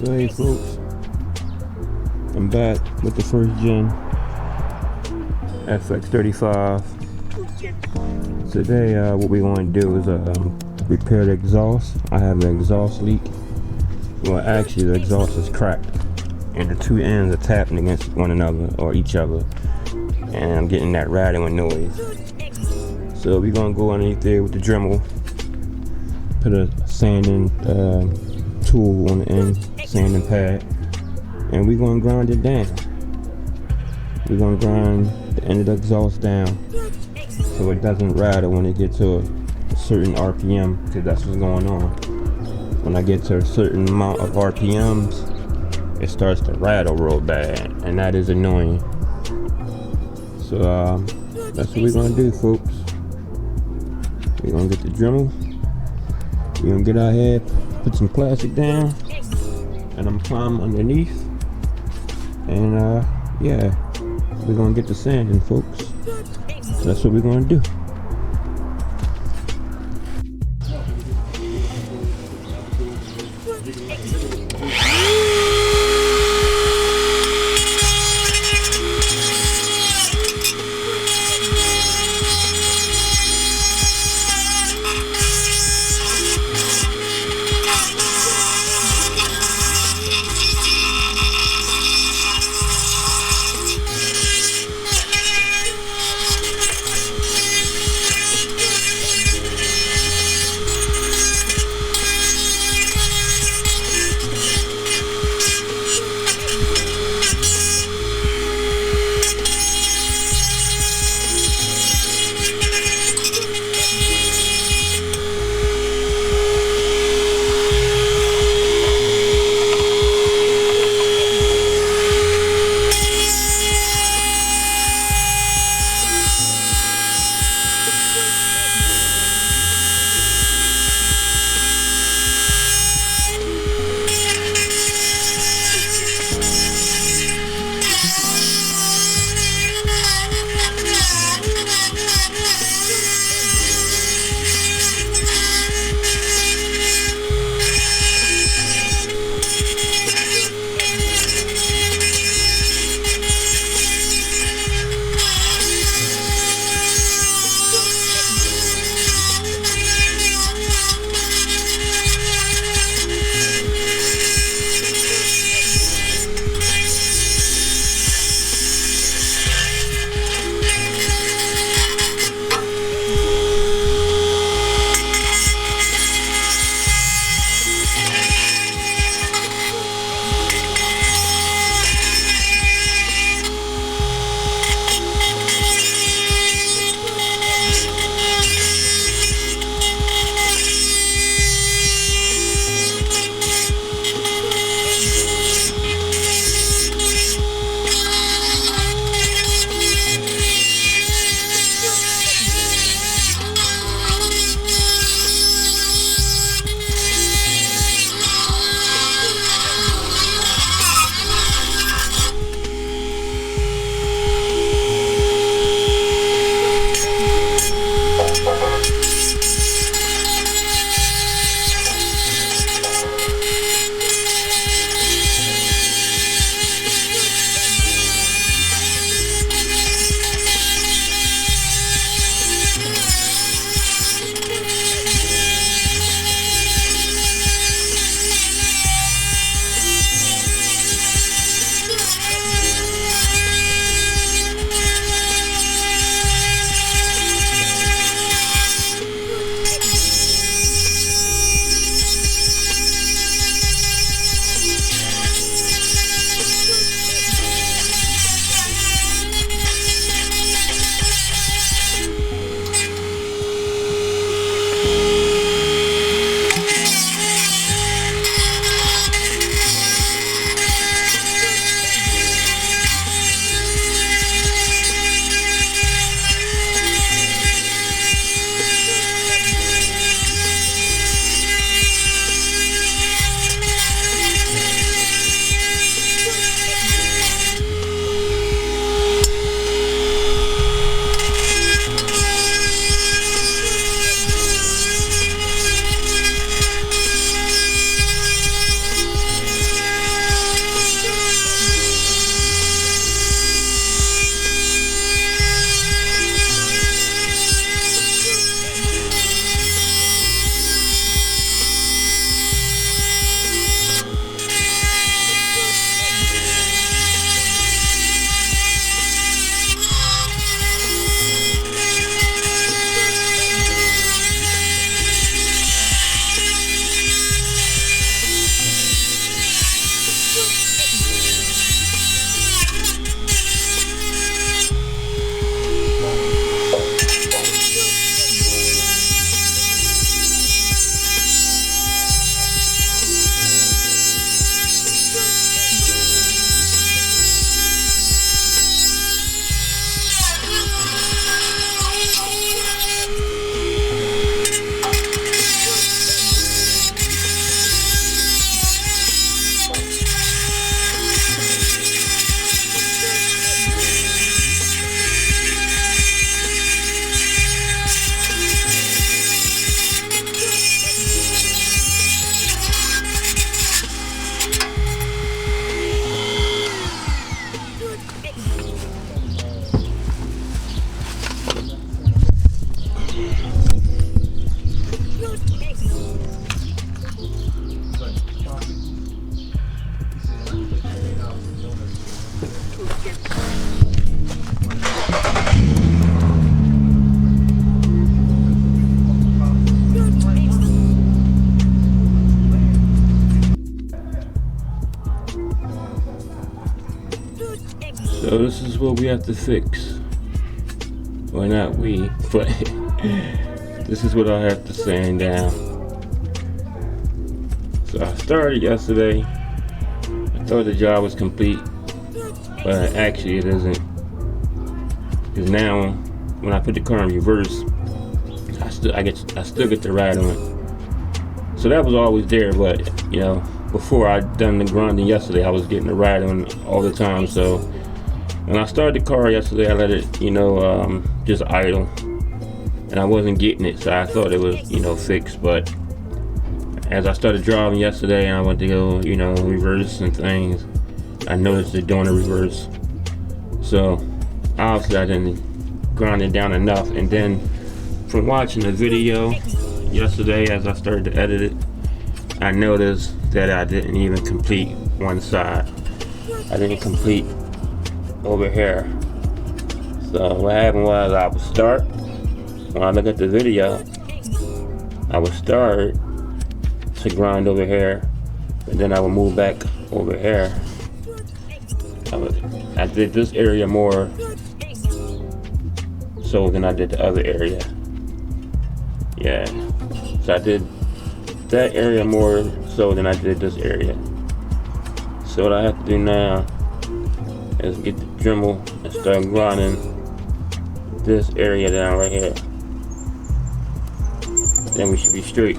So hey folks, I'm back with the first gen FX35. Today what we're going to do is repair the exhaust. I have an exhaust leak. Well, actually the exhaust is cracked and the two ends are tapping against one another or each other, and I'm getting that rattling noise. So we're going to go underneath there with the Dremel, put a sanding tool on the end, sanding pad, and we're going to grind it down. We're going to grind the end of the exhaust down so it doesn't rattle when it gets to a certain RPM, because that's what's going on. When I get to a certain amount of RPMs, it starts to rattle real bad, and that is annoying. So that's what we're going to do, folks. We're going to get the Dremel, we're going to get our head, put some plastic down, and I'm climbing underneath, and yeah, we're gonna get the sanding, folks. That's what we're gonna do. So this is what we have to fix. Well, not we, but this is what I have to sand down. So I started yesterday. I thought the job was complete, but actually it isn't. Because now, when I put the car in reverse, I still get the rattling. So that was always there, but you know, before I'd done the grinding yesterday, I was getting the rattling all the time. So when I started the car yesterday, I let it, you know, just idle, and I wasn't getting it, so I thought it was, you know, fixed. But as I started driving yesterday and I went to go, you know, reverse and things, I noticed it doing a reverse. So obviously I didn't grind it down enough, and then from watching the video yesterday as I started to edit it, I noticed that I didn't even complete one side. I didn't complete over here. So what happened was, I would start, when I look at the video, I would start to grind over here, and then I would move back over here. I did this area more so than I did the other area. Yeah, so I did that area more so than I did this area. So what I have to do now is get the Dremel and start grinding this area down right here. Then we should be straight.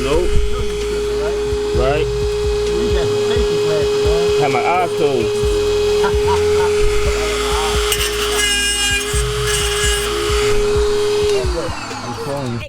Nope. Right? Have my eyes closed. I'm calling you.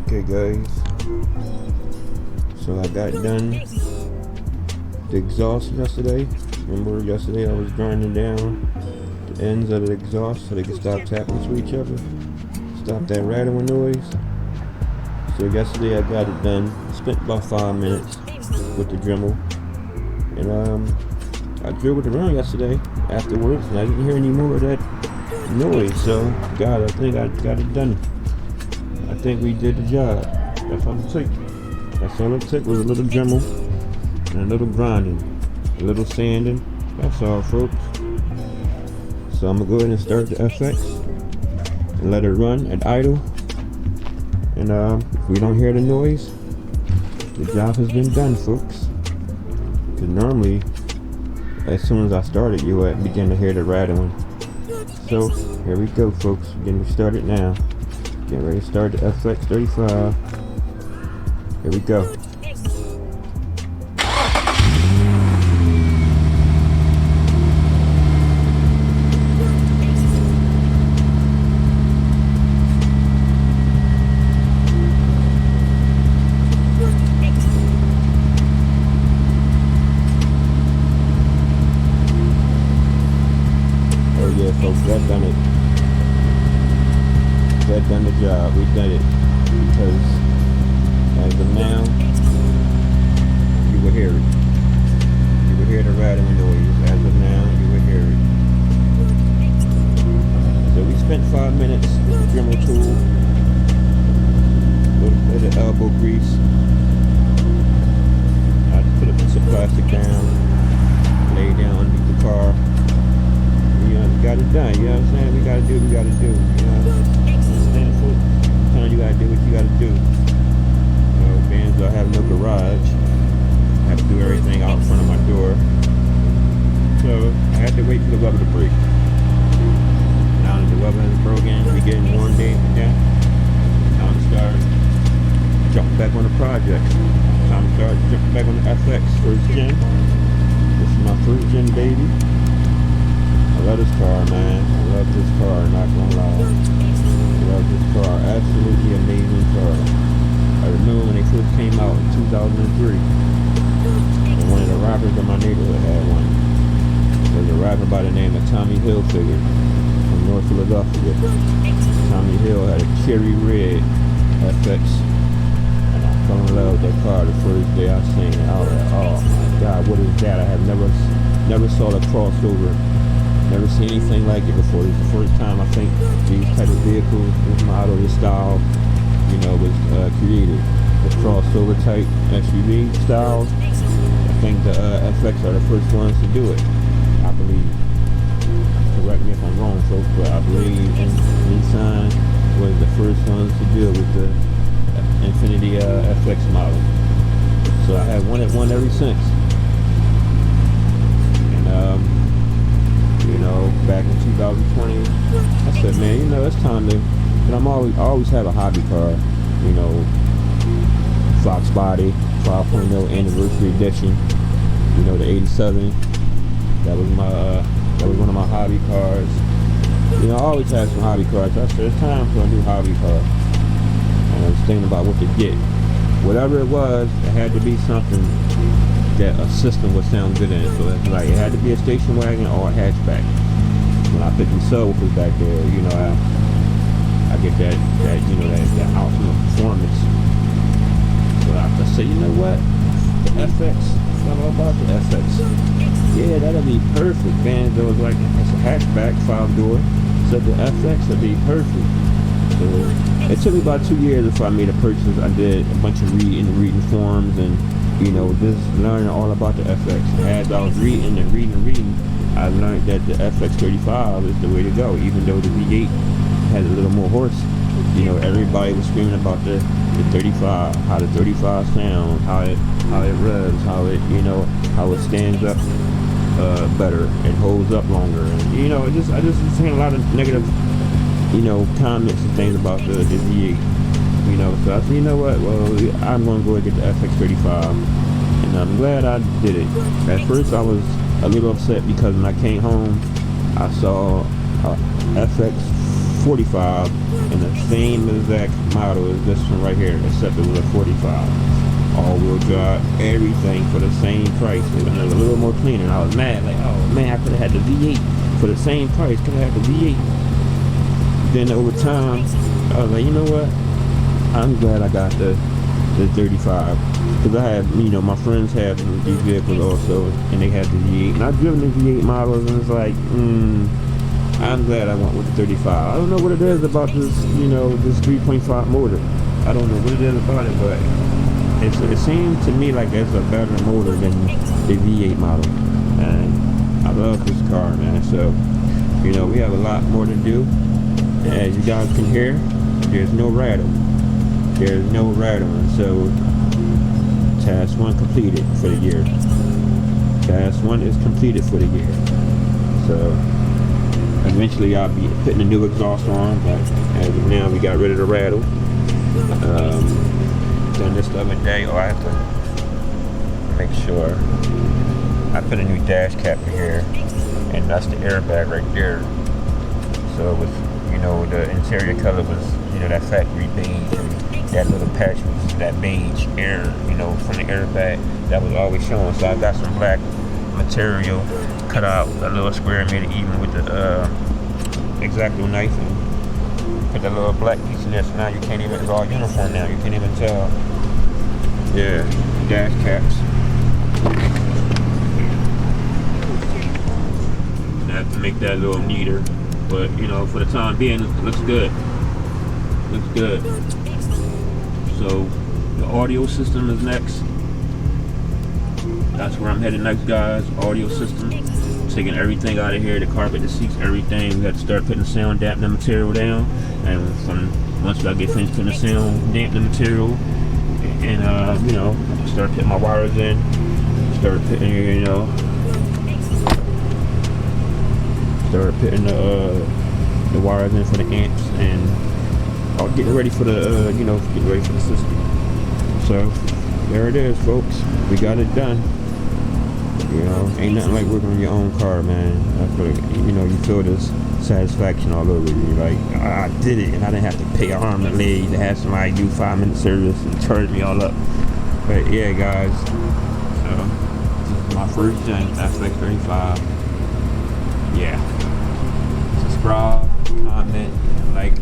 Okay guys, so I got done the exhaust yesterday. Remember yesterday I was grinding down the ends of the exhaust so they could stop tapping to each other, stop that rattling noise. So yesterday I got it done, spent about 5 minutes with the Dremel, and I drilled it around yesterday afterwards and I didn't hear any more of that noise. So God, I think I got it done. I think we did the job. That's all it took. That's all it took was a little Dremel and a little grinding, a little sanding. That's all, folks. So I'm gonna go ahead and start the FX and let it run at idle. And if we don't hear the noise, the job has been done, folks. Because normally, as soon as I started, you would begin to hear the rattling. So here we go, folks. Getting started now. Getting ready to start the FX35. Here we go. Oh yeah, folks, that done it. That done the job. We done it. Because as of now, you will hear it. You will hear the rattling noise. As of now, you will hear it. So we spent 5 minutes with the Dremel tool, a little bit of elbow grease. I just put a piece of plastic down, lay down underneath the car. We got it done. You know what I'm saying? We gotta do what we gotta do. You know? Sometimes you gotta do what you gotta do. You know, being as I have no garage, I have to do everything out in front of my door. So I had to wait for the rubber to break. Now that the rubber has broken, we getting warm days again. Time to start jumping back on the project. Time to start jumping back on the FX first gen. This is my first gen baby. I love this car, man. I love this car, not gonna lie. I love this car. Absolutely amazing car. I remember when they first came out in 2003. And one of the rappers in my neighborhood had one. There's a rapper by the name of Tommy Hilfiger from North Philadelphia. Tommy Hill had a cherry red FX. And I fell in love with that car the first day I seen it. I was like, oh my God, what is that? I have never saw the crossover. Never seen anything like it before. This is the first time I think these type of vehicles, this model, this style, you know, was created. The crossover type SUV style. I think the FX are the first ones to do it, I believe. Correct me if I'm wrong, folks, but I believe Nissan was the first ones to deal with the Infiniti FX model. So I have one ever since. And you know, back in 2020, I said, man, you know, it's time to, and I always have a hobby car, you know, Fox Body, 5.0 anniversary edition, you know, the 87, That was one of my hobby cars. You know, I always have some hobby cars. I said it's time for a new hobby car. And I was thinking about what to get. Whatever it was, it had to be something that a system would sound good in. So it's like it had to be a station wagon or a hatchback. When I put the subwoofers back there, you know, I get that you know, that ultimate performance. So I said, you know what, the FX, it's all about the FX. Yeah, that'll be perfect, man. It was like, it's a hatchback, 5-door, so the FX would be perfect. So it took me about 2 years before I made a purchase. I did a bunch of reading forums, and you know, just learning all about the FX. As I was reading, I learned that the FX35 is the way to go. Even though the V8 has a little more horse, you know, everybody was screaming about the 35, how the 35 sounds, how it revs, how it, you know, how it stands up better, it holds up longer, and you know, I just seen a lot of negative, you know, comments and things about the V8, you know. So I said, you know what, well, I'm gonna go and get the FX35, and I'm glad I did it. At first I was a little upset because when I came home I saw FX45 in the same exact model as this one right here, except it was a 45. All-wheel drive, everything for the same price. It was a little more cleaner, and I was mad, like, oh man, I could have had the V8 for the same price, could have had the V8. Then over time, I was like, you know what, I'm glad I got the 35, because I had, you know, my friends have these vehicles also, and they had the V8, and I've driven the V8 models, and it's like, I'm glad I went with the 35. I don't know what it is about this, you know, this 3.5 motor. I don't know what it is about it, but it seems to me like it's a better motor than the V8 model. And I love this car, man. So, you know, we have a lot more to do. And as you guys can hear, there's no rattle. There's no rattling. So, task 1 completed for the year. Task 1 is completed for the year. So, eventually I'll be putting a new exhaust on, but as of now we got rid of the rattle. Done this the other day, or I have to make sure I put a new dash cap in here, and that's the airbag right there. So it was, you know, the interior color was, you know, that factory beige, and that little patch was that beige air, you know, from the airbag that was always showing. So I got some black material, cut out a little square, made it even with the X-Acto knife, and put that little black piece in there. So now you can't even, it's all uniform now, you can't even tell. Yeah, dash caps. I have to make that a little neater, but you know, for the time being, it looks good. Looks good. So the audio system is next. That's where I'm headed next, guys. Audio system. Taking everything out of here, the carpet, the seats, everything. We have to start putting the sound dampening material down, and once I get finished putting the sound dampening material, and you know, start putting my wires in, start putting, you know, start putting the wires in for the amps, and getting ready for the you know, getting ready for the system. So there it is, folks. We got it done. You know, ain't nothing like working on your own car, man. I feel like, you know, you feel this satisfaction all over you. Like, I did it, and I didn't have to pay an arm and leg to have somebody do 5-minute service and charge me all up. But yeah, guys. So this is my first gen FX35. Yeah. Subscribe, comment, and like.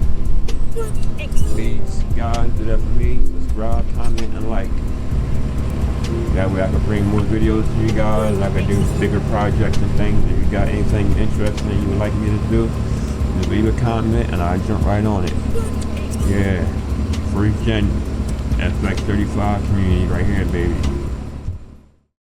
Please, guys, do that for me. Subscribe, comment, and like. That way I can bring more videos to you guys. I can do bigger projects and things. If you got anything interesting that you would like me to do, just leave a comment and I'll jump right on it. Yeah, first gen FX35 community right here, baby.